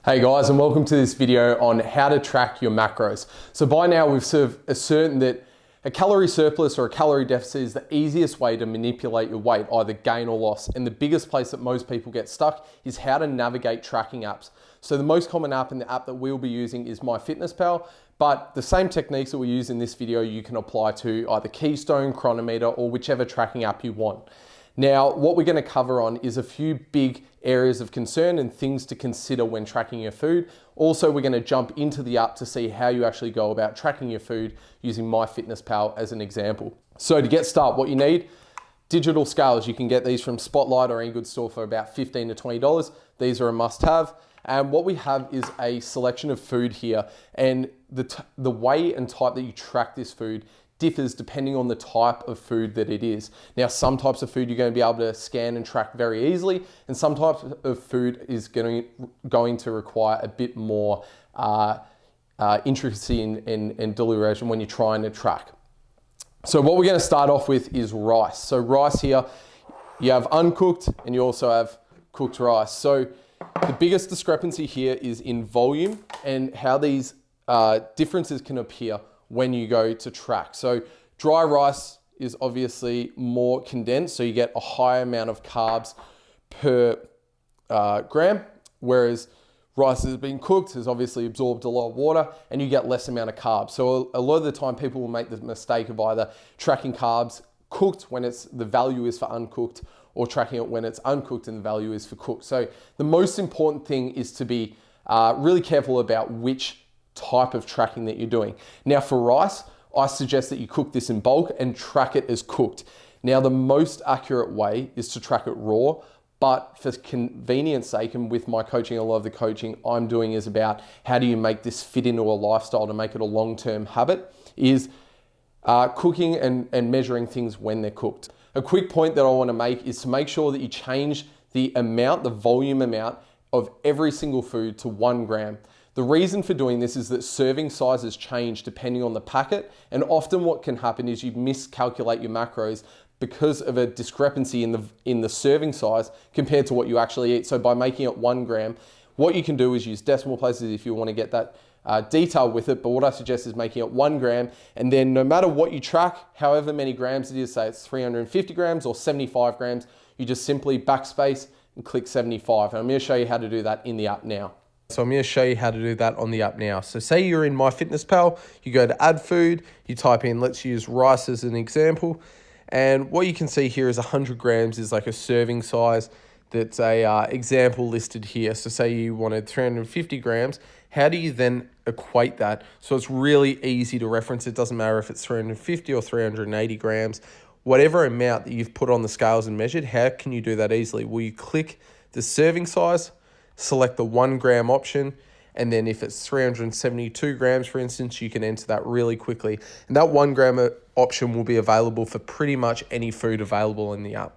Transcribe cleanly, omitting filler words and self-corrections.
Hey guys, and welcome to this video on how to track your macros. So by now we've sort of ascertained that a calorie surplus or a calorie deficit is the easiest way to manipulate your weight, either gain or loss. And the biggest place that most people get stuck is how to navigate tracking apps. So the most common app and the app that we'll be using is MyFitnessPal, but the same techniques that we use in this video you can apply to either Keystone, Chronometer, or whichever tracking app you want. Now, what we're going to cover on is a few big areas of concern and things to consider when tracking your food. Also, we're going to jump into the app to see how you actually go about tracking your food using MyFitnessPal as an example. So to get started, what you need, digital scales. You can get these from Spotlight or any good store for about $15 to $20. These are a must-have. And what we have is a selection of food here, and the way and type that you track this food differs depending on the type of food that it is. Now, some types of food you're going to be able to scan and track very easily, and some types of food is going to require a bit more intricacy and deliberation when you're trying to track. So what we're going to start off with is rice. So rice here, you have uncooked and you also have cooked rice. So the biggest discrepancy here is in volume and how these differences can appear when you go to track. So dry rice is obviously more condensed, so you get a higher amount of carbs per gram, whereas rice has been cooked, has obviously absorbed a lot of water, and you get less amount of carbs. So a lot of the time people will make the mistake of either tracking carbs cooked when the value is for uncooked, or tracking it when it's uncooked and the value is for cooked. So the most important thing is to be really careful about which type of tracking that you're doing. Now for rice, I suggest that you cook this in bulk and track it as cooked. Now the most accurate way is to track it raw, but for convenience sake, and with my coaching, a lot of the coaching I'm doing is about how do you make this fit into a lifestyle to make it a long-term habit, is cooking and measuring things when they're cooked. A quick point that I want to make is to make sure that you change the volume amount of every single food to 1 gram. The reason for doing this is that serving sizes change depending on the packet, and often what can happen is you miscalculate your macros because of a discrepancy in the serving size compared to what you actually eat. So by making it 1 gram, what you can do is use decimal places if you want to get that detail with it, but what I suggest is making it 1 gram, and then no matter what you track, however many grams it is, say it's 350 grams or 75 grams, you just simply backspace and click 75. And I'm going to show you how to do that in the app now. So I'm going to show you how to do that on the app now. So say you're in MyFitnessPal, you go to add food, you type in, let's use rice as an example. And what you can see here is 100 grams is like a serving size. That's a example listed here. So say you wanted 350 grams. How do you then equate that? So it's really easy to reference. It doesn't matter if it's 350 or 380 grams. Whatever amount that you've put on the scales and measured, how can you do that easily? Well, you click the serving size, select the 1 gram option, and then if it's 372 grams, for instance, you can enter that really quickly. And that 1 gram option will be available for pretty much any food available in the app.